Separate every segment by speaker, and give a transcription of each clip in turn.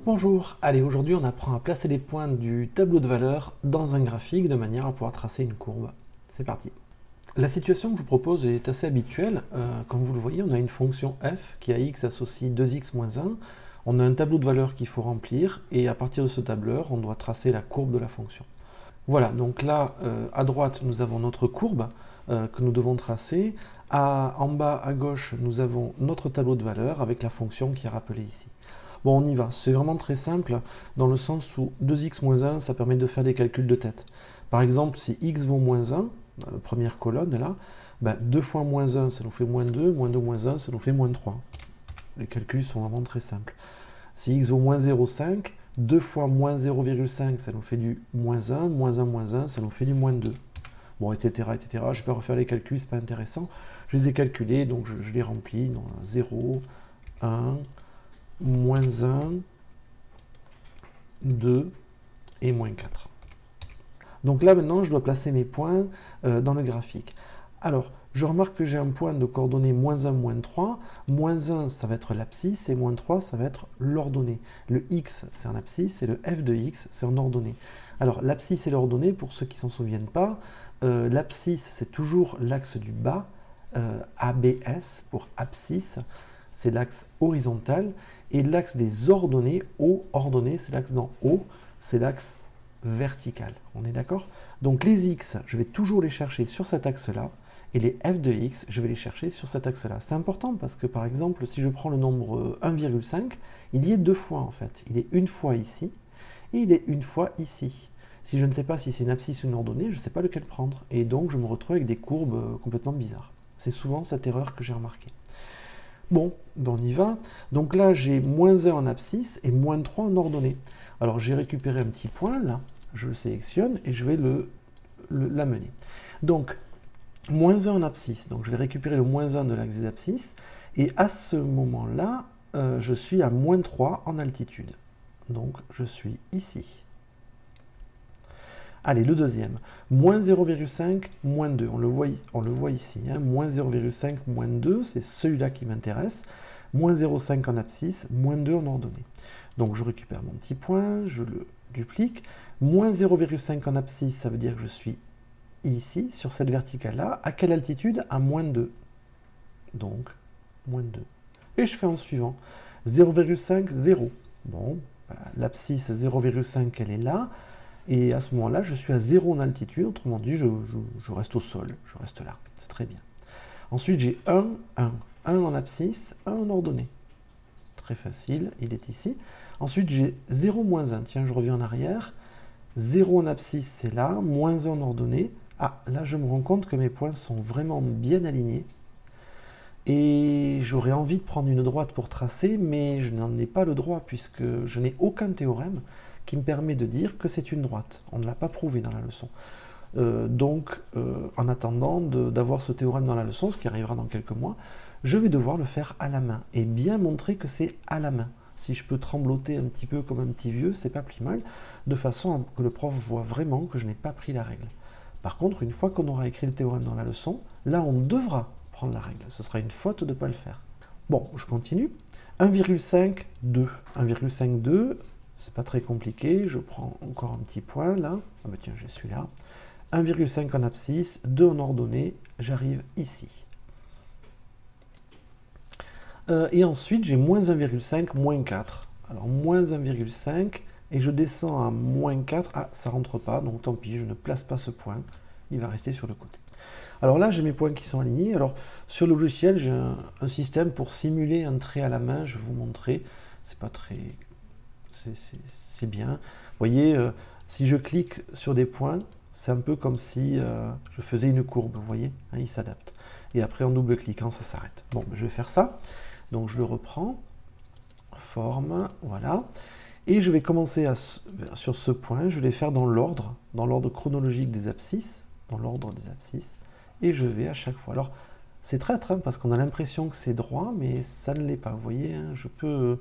Speaker 1: Bonjour, allez, aujourd'hui on apprend à placer les points du tableau de valeur dans un graphique de manière à pouvoir tracer une courbe. C'est parti. La situation que je vous propose est assez habituelle. Comme vous le voyez, on a une fonction f qui à x associe 2x moins 1. On a un tableau de valeur qu'il faut remplir et à partir de ce tableur, on doit tracer la courbe de la fonction. Voilà, donc là, à droite, nous avons notre courbe que nous devons tracer. En bas, à gauche, nous avons notre tableau de valeur avec la fonction qui est rappelée ici. Bon, on y va. C'est vraiment très simple, dans le sens où 2x moins 1, ça permet de faire des calculs de tête. Par exemple, si x vaut moins 1, dans la première colonne, là, 2 fois moins 1, ça nous fait moins 2 moins 1, ça nous fait moins 3. Les calculs sont vraiment très simples. Si x vaut moins 0,5, 2 fois moins 0,5, ça nous fait du moins 1, moins 1, ça nous fait du moins 2. Bon, etc., etc. Je ne vais pas refaire les calculs, c'est pas intéressant. Je les ai calculés, donc je les remplis. Donc 0, 1, moins 1, 2 et moins 4. Donc là, maintenant, je dois placer mes points dans le graphique. Alors, je remarque que j'ai un point de coordonnées moins 1, moins 3. Moins 1, ça va être l'abscisse, et moins 3, ça va être l'ordonnée. Le x, c'est un abscisse, et le f de x, c'est un ordonnée. Alors, l'abscisse et l'ordonnée, pour ceux qui ne s'en souviennent pas, l'abscisse, c'est toujours l'axe du bas, ABS pour abscisse, c'est l'axe horizontal, et l'axe des ordonnées, O, ordonnée, c'est l'axe d'en haut, c'est l'axe vertical. On est d'accord? Donc les x, je vais toujours les chercher sur cet axe-là, et les f de x, je vais les chercher sur cet axe-là. C'est important parce que, par exemple, si je prends le nombre 1,5, il y est deux fois en fait. Il est une fois ici, et il est une fois ici. Si je ne sais pas si c'est une abscisse ou une ordonnée, je ne sais pas lequel prendre. Et donc, je me retrouve avec des courbes complètement bizarres. C'est souvent cette erreur que j'ai remarquée. Bon, on y va. Donc là, j'ai moins 1 en abscisse et moins 3 en ordonnée. Alors, j'ai récupéré un petit point, là. Je le sélectionne et je vais l'amener. Donc, moins 1 en abscisse. Donc, je vais récupérer le moins 1 de l'axe des abscisses. Et à ce moment-là, je suis à moins 3 en altitude. Donc, je suis ici. Allez, le deuxième. Moins 0,5, moins 2. On le voit ici. Hein. Moins 0,5, moins 2, c'est celui-là qui m'intéresse. Moins 0,5 en abscisse, moins 2 en ordonnée. Donc, je récupère mon petit point, je le duplique. Moins 0,5 en abscisse, ça veut dire que je suis ici, sur cette verticale-là. À quelle altitude? À moins 2. Donc, moins 2. Et je fais en suivant. 0,5, 0. Bon, l'abscisse 0,5, elle est là. Et à ce moment-là, je suis à 0 en altitude, autrement dit, je reste au sol, je reste là, c'est très bien. Ensuite, j'ai 1, 1. 1 en abscisse, 1 en ordonnée. Très facile, il est ici. Ensuite, j'ai 0, moins 1. Tiens, je reviens en arrière. 0 en abscisse, c'est là, moins 1 en ordonnée. Ah, là, je me rends compte que mes points sont vraiment bien alignés. Et j'aurais envie de prendre une droite pour tracer, mais je n'en ai pas le droit, puisque je n'ai aucun théorème qui me permet de dire que c'est une droite. On ne l'a pas prouvé dans la leçon. En attendant d'avoir ce théorème dans la leçon, ce qui arrivera dans quelques mois, je vais devoir le faire à la main, et bien montrer que c'est à la main. Si je peux trembloter un petit peu comme un petit vieux, c'est pas plus mal, de façon à que le prof voit vraiment que je n'ai pas pris la règle. Par contre, une fois qu'on aura écrit le théorème dans la leçon, là on devra prendre la règle. Ce sera une faute de ne pas le faire. Bon, je continue. 1,5, 2. 1,5, 2... C'est pas très compliqué, je prends encore un petit point là, ah bah tiens j'ai celui-là, 1,5 en abscisse, 2 en ordonnée, j'arrive ici. Et ensuite j'ai moins 1,5, moins 4. Alors moins 1,5 et je descends à moins 4, ah ça rentre pas, donc tant pis, je ne place pas ce point, il va rester sur le côté. Alors là j'ai mes points qui sont alignés, alors sur le logiciel j'ai un système pour simuler un trait à la main, je vais vous montrer, c'est pas très... C'est bien. Vous voyez, si je clique sur des points, c'est un peu comme si je faisais une courbe, vous voyez, hein, il s'adapte. Et après, en double-cliquant, ça s'arrête. Bon, je vais faire ça. Donc, je le reprends. Forme, voilà. Et je vais commencer sur ce point, je vais les faire dans l'ordre chronologique des abscisses, dans l'ordre des abscisses, et je vais à chaque fois. Alors, c'est traître, hein, parce qu'on a l'impression que c'est droit, mais ça ne l'est pas, vous voyez, hein, je peux...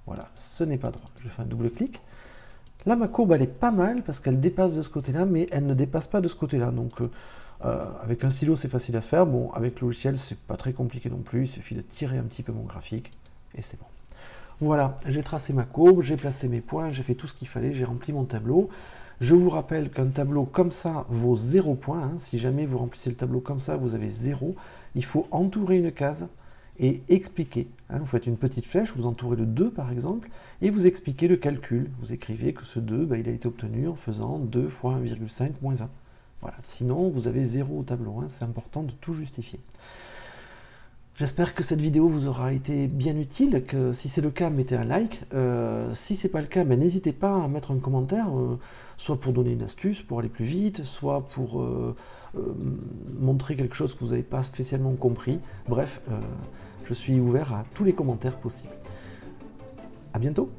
Speaker 1: Voilà, ce n'est pas droit. Je fais un double-clic. Là, ma courbe, elle est pas mal parce qu'elle dépasse de ce côté-là, mais elle ne dépasse pas de ce côté-là. Donc, avec un stylo, c'est facile à faire. Bon, avec le logiciel, c'est pas très compliqué non plus. Il suffit de tirer un petit peu mon graphique et c'est bon. Voilà, j'ai tracé ma courbe, j'ai placé mes points, j'ai fait tout ce qu'il fallait, j'ai rempli mon tableau. Je vous rappelle qu'un tableau comme ça vaut 0 points. Hein. Si jamais vous remplissez le tableau comme ça, vous avez 0. Il faut entourer une case et expliquer. Hein. Vous faites une petite flèche, vous entourez le 2 par exemple, et vous expliquez le calcul. Vous écrivez que ce 2, il a été obtenu en faisant 2 fois 1,5 moins 1. Voilà. Sinon, vous avez 0 au tableau. Hein. C'est important de tout justifier. J'espère que cette vidéo vous aura été bien utile, que si c'est le cas, mettez un like. Si ce n'est pas le cas, n'hésitez pas à mettre un commentaire, soit pour donner une astuce, pour aller plus vite, soit pour montrer quelque chose que vous n'avez pas spécialement compris. Bref, je suis ouvert à tous les commentaires possibles. À bientôt!